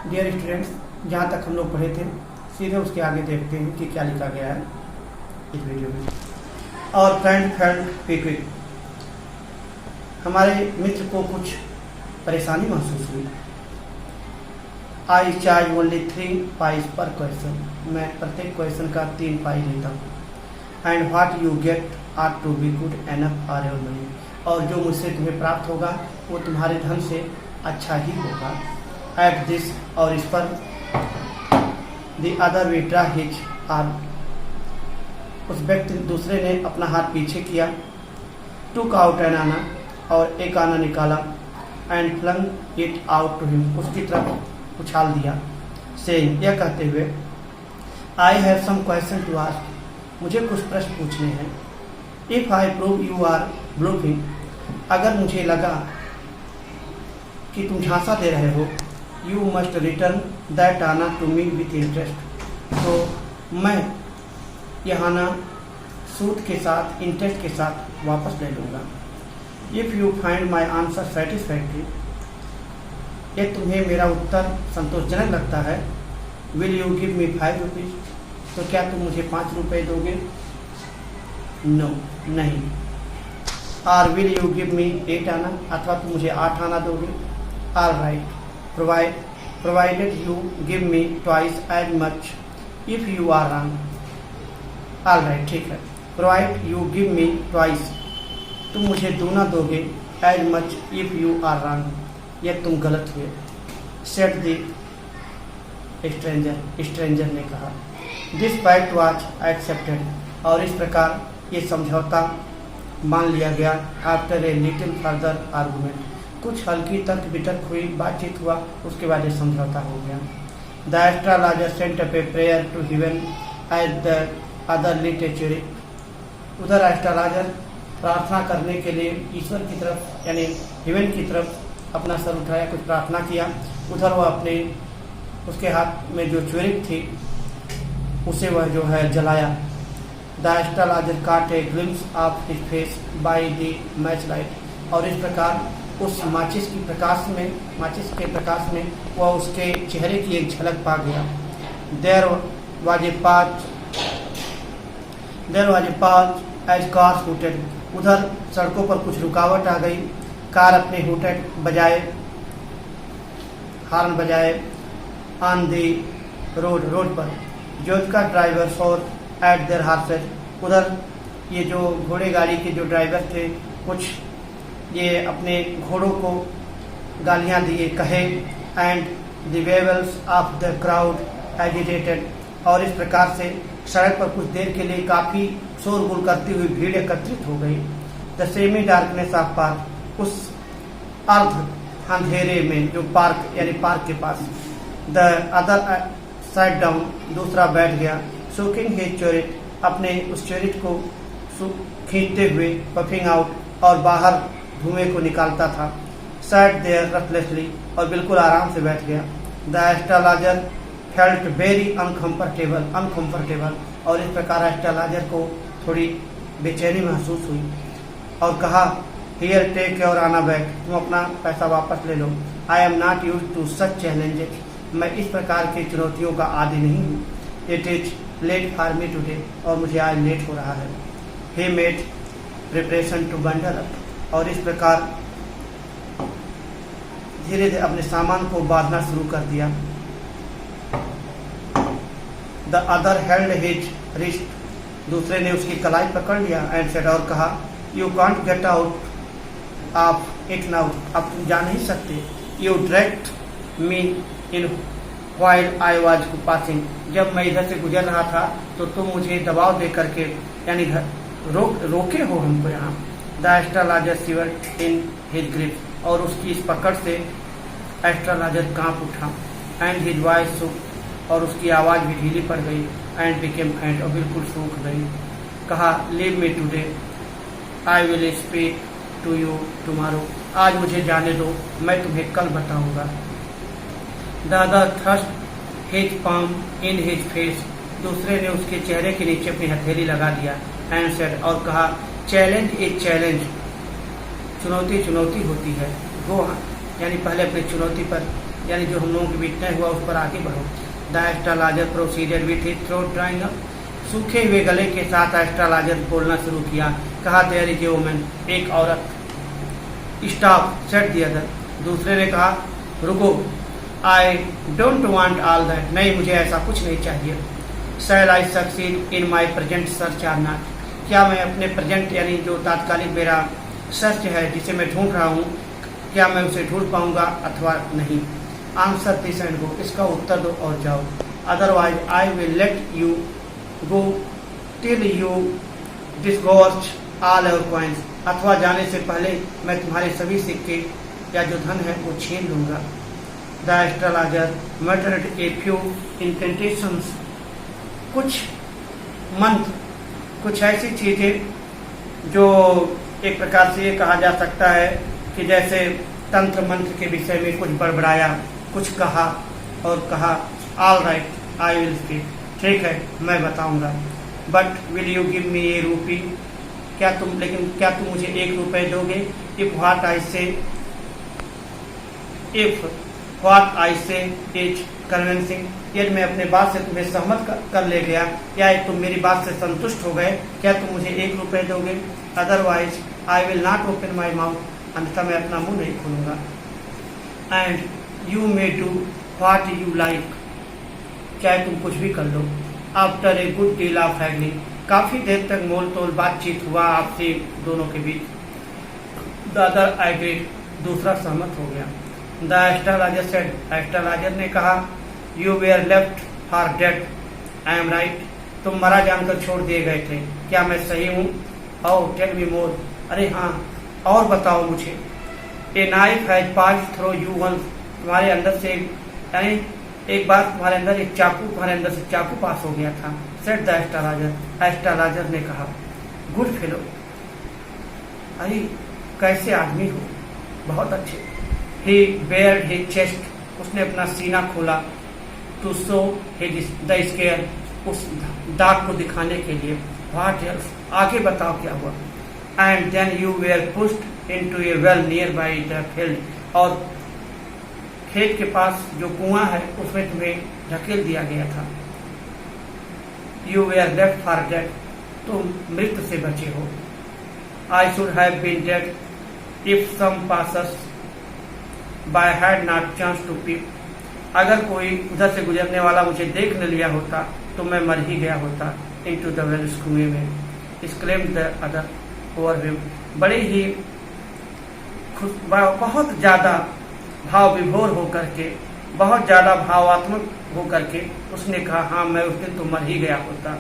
Dear students, जहाँ तक हम लोग पढ़े थे सीधे उसके आगे देखते हैं कि क्या लिखा गया है इस वीडियो में। और फ्रेंड क्विक, हमारे मित्र को कुछ परेशानी महसूस हुई। I charge only 3 pies per question, मैं प्रत्येक क्वेश्चन का 3 पाई लेता हूँ। And what you get are to be good enough for your money, और जो मुझसे तुम्हें प्राप्त होगा वो तुम्हारे धन से अच्छा ही होगा। एट दिस, और इस पर the other withdraw his arm, उस व्यक्ति दूसरे ने अपना हाथ पीछे किया। टुक आउट एन आना, और एक आना निकाला। And flung it out to him, उसकी तरफ उछाल दिया। सेइंग, यह कहते हुए, I have some question to ask, मुझे कुछ प्रश्न पूछने हैं। If I prove you are bluffing, अगर मुझे लगा कि तुम झांसा दे रहे हो, you must return that anna to me with interest, तो मैं यह आना सूद के साथ, इंटरेस्ट के साथ वापस ले लूँगा। If you find my answer satisfactory, यदि तुम्हें मेरा उत्तर संतोषजनक लगता है, will you give me 5 rupees, तो क्या तुम मुझे 5 रुपये दोगे? नो, नहीं। Or will you give me 8 anna, अथवा तुम मुझे 8 आना दोगे? All right, provided you give me twice as much if you are wrong. All right, ठीक है। Provide you give me twice, तुम मुझे दूना दोगे, as much if you are wrong, यह तुम गलत हुए। सेट द स्ट्रेंजर ने कहा। दिस पैक्ट वाज एक्सेप्टेड, और इस प्रकार ये समझौता मान लिया गया। After a little further argument, कुछ हल्की तर्क वितर्क हुई, बातचीत हुआ, उसके बाद ये समझौता हो गया। The astrologer sent up a prayer to heaven at the other lit a cheroot, उधर एस्ट्रोलॉजर प्रार्थना करने के लिए ईश्वर की तरफ यानी हेवन की तरफ अपना सर उठाया, कुछ प्रार्थना किया। उधर वह अपने उसके हाथ में जो च्वेरिक थी उसे वह जो है जलाया। द एस्ट्रोलॉजर काट a glimpse of his face by the match light, और इस प्रकार उस माचिस के प्रकाश में वह उसके चेहरे की एक झलक पा गया। There was a path as car hooted, उधर सड़कों पर कुछ रुकावट आ गई। कार अपने हुटेड हॉर्न बजाए ऑन दी रोड पर। जोध का driver for at their horses, उधर ये जो घोड़े गाड़ी के जो ड्राइवर थे कुछ ये अपने घोड़ों को गालियां दिए, कहे। And the babbles of the crowd agitated, और इस प्रकार से सड़क पर कुछ देर के लिए काफ़ी शोरगुल करती हुई भीड़ एकत्रित हो गई। The semi darkness of park, उस अर्ध अंधेरे में जो पार्क यानी पार्क के पास। द अदर साइड डाउन, दूसरा बैठ गया। सोकिंग हिज चोरिट, अपने उस चोरिट को खींचते हुए, पफिंग आउट, और बाहर धुएं को निकालता था। सैट देयर रेस्टलेसली, और बिल्कुल आराम से बैठ गया। The astrologer felt very uncomfortable, और इस प्रकार एस्ट्रोलॉजर को थोड़ी बेचैनी महसूस हुई और कहा, here take your anna back, तुम अपना पैसा वापस ले लो। I am not used to such challenges, मैं इस प्रकार की चुनौतियों का आदी नहीं हूँ। It is late for me today, और मुझे आज लेट हो रहा है। He made preparation to bundle up, और इस प्रकार धीरे धीरे अपने सामान को बांधना शुरू कर दिया। The other held his wrist, दूसरे ने उसकी कलाई पकड़ लिया। एंड सेड, और कहा, you can't get out of it now, अब तुम जा नहीं सकते। You dragged me in while I was passing, जब मैं इधर से गुजर रहा था तो तुम मुझे दबाव दे करके यानी रोके हो हमको यहाँ। The astrologer शिवर्ड in his grip, और उसकी इस पकड़ से एस्ट्रोलॉजर कांप उठा। एंड हिज वॉइस सूख, और उसकी आवाज़ भी ढीली पड़ गई। एंड बिकेम फेंट, और बिल्कुल सूख गई। कहा, leave me today, I will speak to you tomorrow, आज मुझे जाने दो, मैं तुम्हें कल बताऊंगा। The other thrust his palm in his face, दूसरे ने उसके चेहरे के नीचे अपनी हथेली लगा दिया। एंड सेड, और कहा, चैलेंज इज चैलेंज, चुनौती चुनौती होती है। गो, यानी पहले अपनी चुनौती पर यानी जो हम लोगों के बीच तय हुआ उस पर आगे बढ़ो। The astrologer proceeded with his throat drawing up. सूखे हुए गले के साथ एस्ट्रोलॉजर बोलना शुरू किया। कहा, देयर इज ए वुमन, एक औरत। स्टॉप, सेड द अदर, दूसरे ने कहा, रुको। I don't want all that, नहीं मुझे ऐसा कुछ नहीं चाहिए। Shall I succeed in my present search or not, क्या मैं अपने प्रेजेंट यानी जो तात्कालिक मेरा सर्च है जिसे मैं ढूंढ रहा हूँ, क्या मैं उसे ढूंढ पाऊंगा अथवा नहीं। आंसर दिस एंड गो, इसका उत्तर दो और जाओ। Otherwise I will let you go till you disgorge all your coins, अथवा जाने से पहले मैं तुम्हारे सभी सिक्के या जो धन है वो छीन लूंगा। The astrologer muttered a few incantations, कुछ मंत्र, कुछ ऐसी चीजें जो एक प्रकार से ये कहा जा सकता है कि जैसे तंत्र मंत्र के विषय में कुछ बड़बड़ाया, कुछ कहा और कहा, all right I will speak, ठीक है मैं बताऊंगा। But will you give me a rupee, क्या तुम मुझे 1 रुपए दोगे। इफ व्हाट आई से इज कन्विंसिंग, यदि मैं अपने बात से तुम्हें सहमत कर ले गया या तुम मेरी बात से संतुष्ट हो गए, क्या तुम मुझे 1 रुपए दोगे। Otherwise I will not open my mouth, अन्यथा मैं अपना मुंह नहीं खोलूंगा। And you may do what you like, चाहे तुम कुछ भी कर लो। After a good deal of haggling, काफी देर तक मोल तोल बातचीत हुआ आपसे दोनों के बीच। द अदर एग्रीड, दूसरा सहमत हो गया। द एस्ट्रोलॉजर सेड, एस्ट्रोलॉजर ने कहा, you were left for dead, I am right, तुम मरा जानकर छोड़ दिए गए थे, क्या मैं सही हूँ। ओह टेल मी मोर, अरे हाँ और बताओ मुझे। A knife has passed through you once, तुम्हारे अंदर से यानी एक बार तुम्हारे अंदर से चाकू पास हो गया था। सेड द एस्ट्रोलॉजर, एस्ट्रोलॉजर ने कहा, गुड फेलो, अरे कैसे आदमी हो, बहुत अच्छे। ही बेयर्ड हिज चेस्ट, उसने अपना सीना खोला। To show his the scar, उस दाग को दिखाने के लिए। व्हाट एल्स, आगे बताओ क्या हुआ। And then you were pushed into a well nearby the field, और खेत के पास जो कुआं है उसमें तुम्हें ढकेल दिया गया था। You were left for dead, तुम मृत्यु से बचे हो। I should have been dead if some passers by had not chance to peep, अगर कोई उधर से गुजरने वाला मुझे देख न लिया होता तो मैं मर ही गया होता। इनटू द वेल कुएं में। Exclaimed the other over him, बड़े ही बहुत ज्यादा भाव विभोर होकर के, बहुत ज्यादा भावात्मक होकर के उसने कहा, हाँ मैं उस दिन तो मर ही गया होता।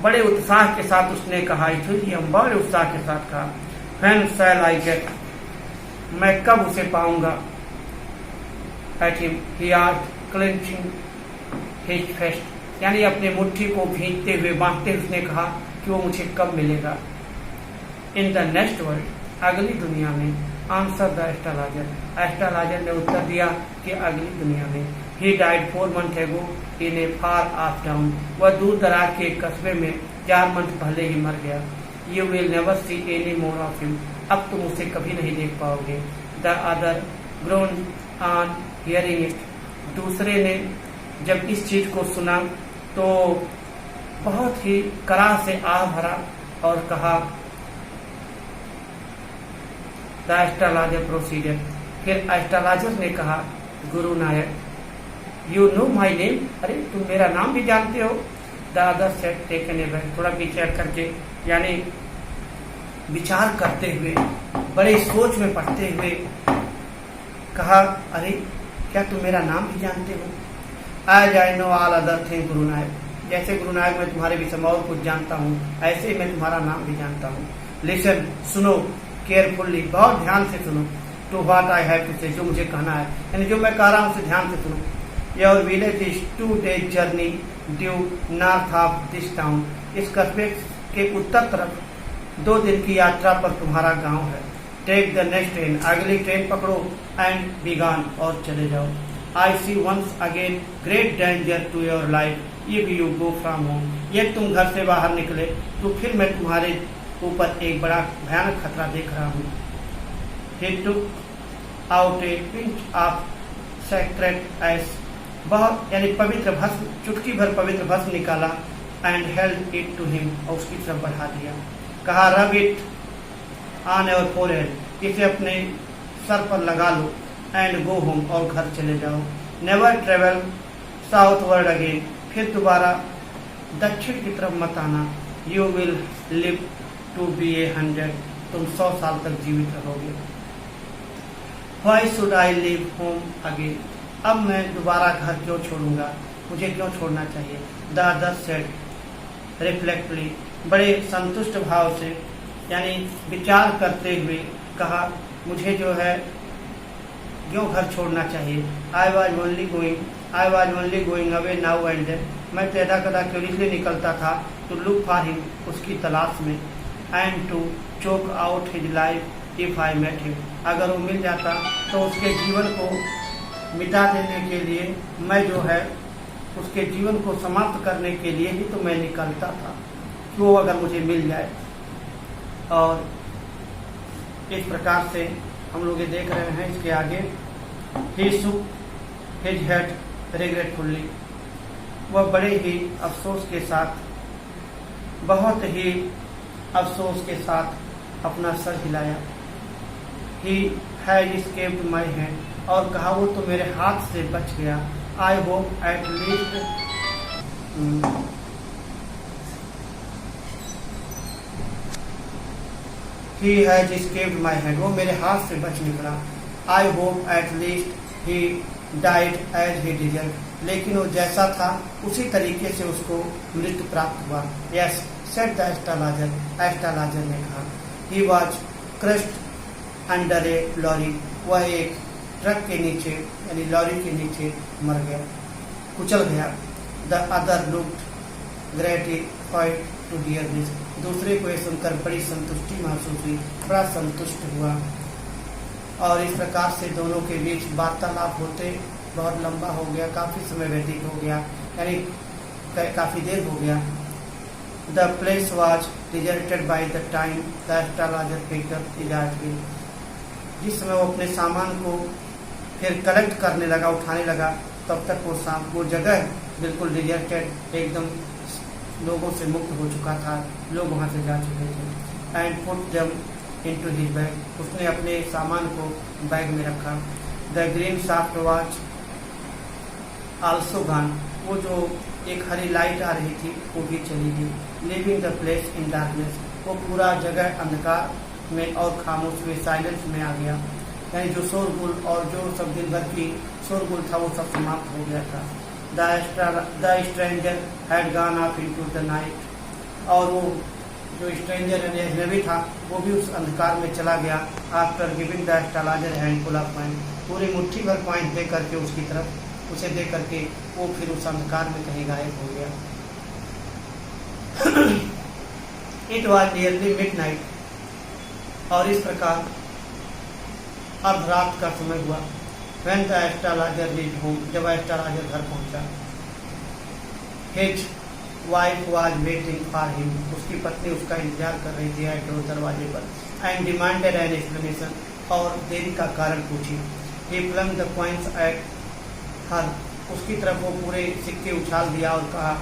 बड़े उत्साह के साथ उसने कहा, हम बड़े उत्साह के साथ कहा, व्हेन शैल आई गेट, मैं कब उसे पाऊंगा। At him he asked clenching his fist, यानी अपने मुट्ठी को भींचते हुए बांधते हुए उसने कहा कि वो मुझे कब मिलेगा। इन द नेक्स्ट वर्ल्ड, अगली दुनिया में। आंसर द एस्ट्रोलॉजर, एस्ट्रोलॉजर ने उत्तर दिया कि अगली दुनिया में। He died 4 months ago in A far of town, वह दूर दराज के एक कस्बे में 4 months पहले ही मर गया। You will never see any more of him, अब तुम उसे कभी नहीं देख पाओगे। The other grown on hearing it, दूसरे ने जब इस चीज को सुना तो बहुत ही कराह से आह भरा और कहा। द एस्ट्रोलॉजर प्रोसीडेड, फिर एस्ट्रोलॉजर ने कहा, गुरु नायक, यू नो माई नेम, अरे तुम मेरा नाम भी जानते हो। The other said taken aback, थोड़ा पीछे हट करके यानी विचार करते हुए, बड़े सोच में पड़ते हुए कहा, अरे क्या तुम मेरा नाम भी जानते हो। As I know all other thing Guru Nayak, जैसे गुरु नायक मैं तुम्हारे विषय में और कुछ जानता हूँ, ऐसे ही मैं तुम्हारा नाम भी जानता हूँ। लिसन, सुनो, केयरफुली, बहुत ध्यान से सुनो। To what I have to say, जो मुझे कहना है, यानी जो मैं कह रहा हूँ उसे ध्यान से सुनो। Your village is 2 days journey due north of this town, इस कस्बे के उत्तर तरफ 2 दिन की यात्रा पर तुम्हारा गांव है। टेक द नेक्स्ट ट्रेन, अगली ट्रेन पकड़ो। एंड बी गॉन, और चले जाओ। I see once again great danger to your life if you go from home, यदि तुम घर से बाहर निकले तो फिर मैं तुम्हारे ऊपर एक बड़ा भयानक खतरा देख रहा हूँ। He took out a pinch of sacred as, बहुत यानी पवित्र भस्म, चुटकी भर पवित्र भस्म निकाला, and held it to him, और उसकी तरफ बढ़ा दिया। कहा rub it on your forehead, इसे अपने सर पर लगा लो, एंड गो होम, और घर चले जाओ। नेवर ट्रेवल साउथवर्ड अगेन, फिर दोबारा दक्षिण की तरफ मत आना। You will live to be 100, तुम 100 साल तक जीवित रहोगे। Why should I leave home again? अब मैं दोबारा घर क्यों छोड़ूंगा, मुझे क्यों छोड़ना चाहिए। द अदर सेड रिफ्लेक्टली, बड़े संतुष्ट भाव से यानी विचार करते हुए कहा, मुझे जो है क्यों घर छोड़ना चाहिए। I was only going away now and then, मैं पैदा कदा क्यों इसलिए निकलता था, टू लुक फॉर हिम, उसकी तलाश में, and to choke out his life if I met him, अगर वो मिल जाता तो उसके जीवन को मिटा देने के लिए, मैं जो है उसके जीवन को समाप्त करने के लिए ही तो मैं निकलता था, वो अगर मुझे मिल जाए। और इस प्रकार से हम लोग ये देख रहे हैं। इसके आगे ही shook his head regretfully, वह बड़े ही अफसोस के साथ, बहुत ही अफसोस के साथ अपना सर हिलाया। ही हैज escaped my hand, और कहा वो तो मेरे हाथ से बच गया। I hope at least, he has escaped my hand, वो मेरे हाथ से बच निकला। I hope at least he died as he deserve, लेकिन वो जैसा था उसी तरीके से उसको मृत्यु प्राप्त हुआ। यस सेड द एस्ट्रोलॉजर ने कहा। He was crushed under a lorry, वह एक ट्रक के नीचे यानी लॉरी के नीचे मर गया, कुचल गया। The other looked gratified to hear this, दूसरे को यह सुनकर बड़ी संतुष्टि महसूस हुई, बड़ा संतुष्ट हुआ। और इस प्रकार से दोनों के बीच वार्तालाप होते बहुत लंबा हो गया, काफ़ी समय व्यतीत हो गया, यानी काफ़ी देर हो गया। The place was deserted by the time the astrologer picked up his article, जिस समय वो अपने सामान को फिर कलेक्ट करने लगा, उठाने लगा, तब तक वो जगह बिल्कुल डिजर्टेड, एकदम लोगों से मुक्त हो चुका था, लोग वहाँ से जा चुके थे। And put them into his bag, उसने अपने सामान को बैग में रखा। The green shaft watch also gone, वो जो एक हरी लाइट आ रही थी वो भी चली गई। Living the place in darkness, वो पूरा जगह अंधकार में और खामोश में, साइलेंस में आ गया, यानी जो शोरगुल और जो सब दिन भर की शोरगुल था वो सब समाप्त हो गया था। The stranger had gone of into the night, और वो जो स्ट्रेंजर यानी अजनबी था वो भी उस अंधकार में चला गया। After giving the astrologer handful of coin, पूरी मुट्ठी भर कॉइन दे करके उसकी तरफ उसे दे करके वो फिर उस अंधकार में कहीं गायब हो गया। इट वॉज नियरली मिडनाइट, और इस प्रकार अर्धरात का समय हुआ। When the astrologer reached home, जब एस्ट्रोलॉजर घर पहुंचा। His wife was waiting for him, उसकी पत्नी उसका इंतजार कर रही थी एट डोर, दरवाजे पर। And demanded an explanation, और देरी का कारण पूछी। He flung the coins at her, उसकी तरफ वो पूरे सिक्के उछाल दिया और कहा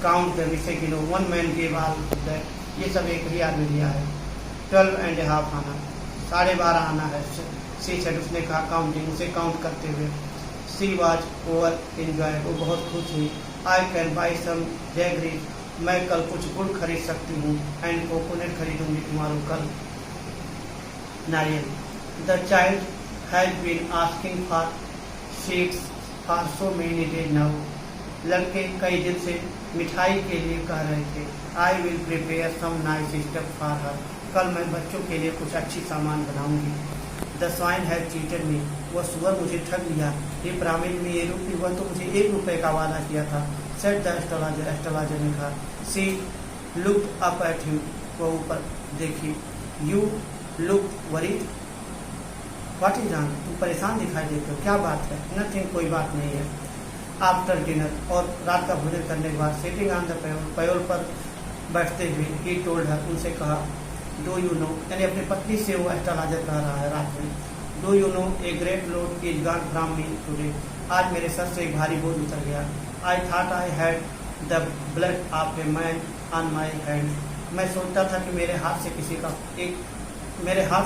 काउंट them, इसे गिनो। One man gave all that, ये सब एक ही आदमी दिया है। 12.5 आना, 12.5 आना है। सी सेड, उसने कहा काउंटिंग, उसे काउंट करते हुए। सी वॉज ओवर एंजॉय, वो बहुत खुश हुई। आई कैन बाई सम जैगरीज, मैं कल कुछ गुड़ खरीद सकती हूँ। एंड कोकोनट खरीदूंगी तुम्हारो कल, नारियल। The child has been asking for sweets for so many days now, लड़के कई दिन से मिठाई के लिए कह रहे थे। I will prepare some nice stuff for her, कल मैं बच्चों के लिए कुछ अच्छी सामान बनाऊंगी। The swine has cheated me, वह सुअर मुझे ठग लिया। ये प्रामिन में ये रुपये, वह तो मुझे 1 रुपये का वादा किया था। सेड द एस्ट्रोलॉजर, एस्ट्रोलॉजर ने कहा। सी लुक्ड अप एट हिम, वह ऊपर देखी। You look worried, what is wrong, तुम परेशान दिखाई देते हो, क्या बात है। नथिंग, कोई बात नहीं है। आफ्टर डिनर, और रात का भोजन करने के बाद, सिटिंग ऑन द पेयोल, पेयोल पर बैठते हुए, ही टोल्ड हर, उनसे कहा। डू यू नो, यानी अपनी पत्नी से वो एस्ट्रोलॉजर कह रहा है रात में। Do you know a great load is gone from me today, आज मेरे सर से एक भारी बोझ उतर गया। I thought I had the blood of a man on my hand. मैं सोचता था कि मेरे हाथ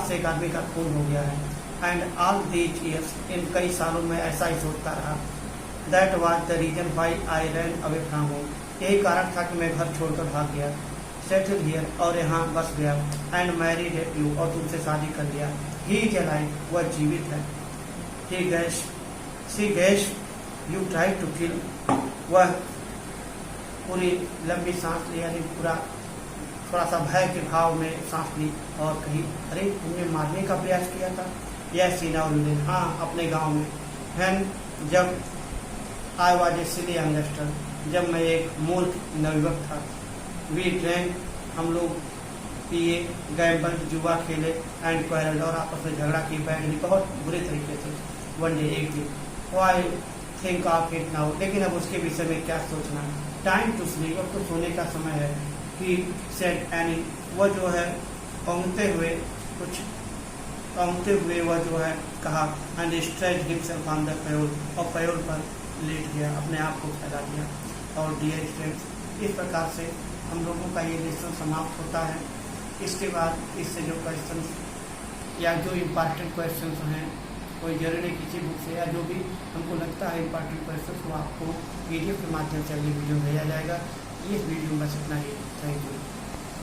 से एक आदमी का खून हो गया है। एंड ऑल दीज ईयर्स, इन कई सालों में ऐसा ही सोचता रहा। That was the reason why I ran away from home. यही कारण था कि मैं घर छोड़कर भाग गया। सेटल हियर, और यहाँ बस गया। एंड मैरिड यू, और तुमसे शादी कर लिया। ही इज अलाइव, वह जीवित है। He gas, she gas, you try to kill. वह पूरी लंबी सांस ली, यानी पूरा थोड़ा सा भय के भाव में सांस ली और कही, अरे तुमने मारने का प्रयास किया था? यह सीना उन्होंने, हाँ, अपने गांव में। वैन, जब I was a silly youngster, जब मैं एक मूर्ख नवयुवक था। वी ड्रैंक, हम लोग पिए, गैम्बल, जुआ खेले, एंड क्वारल, और आपस में झगड़ा की, बैठनी बहुत बुरे तरीके से। वन डे, एक दिन, why think of it now, लेकिन अब उसके विषय में क्या सोचना। टाइम टू स्लीप, अब तो सोने का समय है। ही सेड एनी, वह जो है औंगते हुए वह जो है कहा। And stretch himself on the parole, और पैरोल पर लेट गया, अपने आप को फैला दिया। और डियर स्टूडेंट्स, इस प्रकार से हम लोगों का ये लेसन समाप्त होता है। इसके बाद इससे जो क्वेश्चन या जो इम्पॉर्टेंट क्वेश्चन हैं, कोई जरूरी किसी बुक से या जो भी हमको लगता है इम्पॉर्टेंट क्वेश्चन, वो आपको PDF के माध्यम से अगली वीडियो में भेजा जाएगा। इस वीडियो में बस इतना ही। Thank you.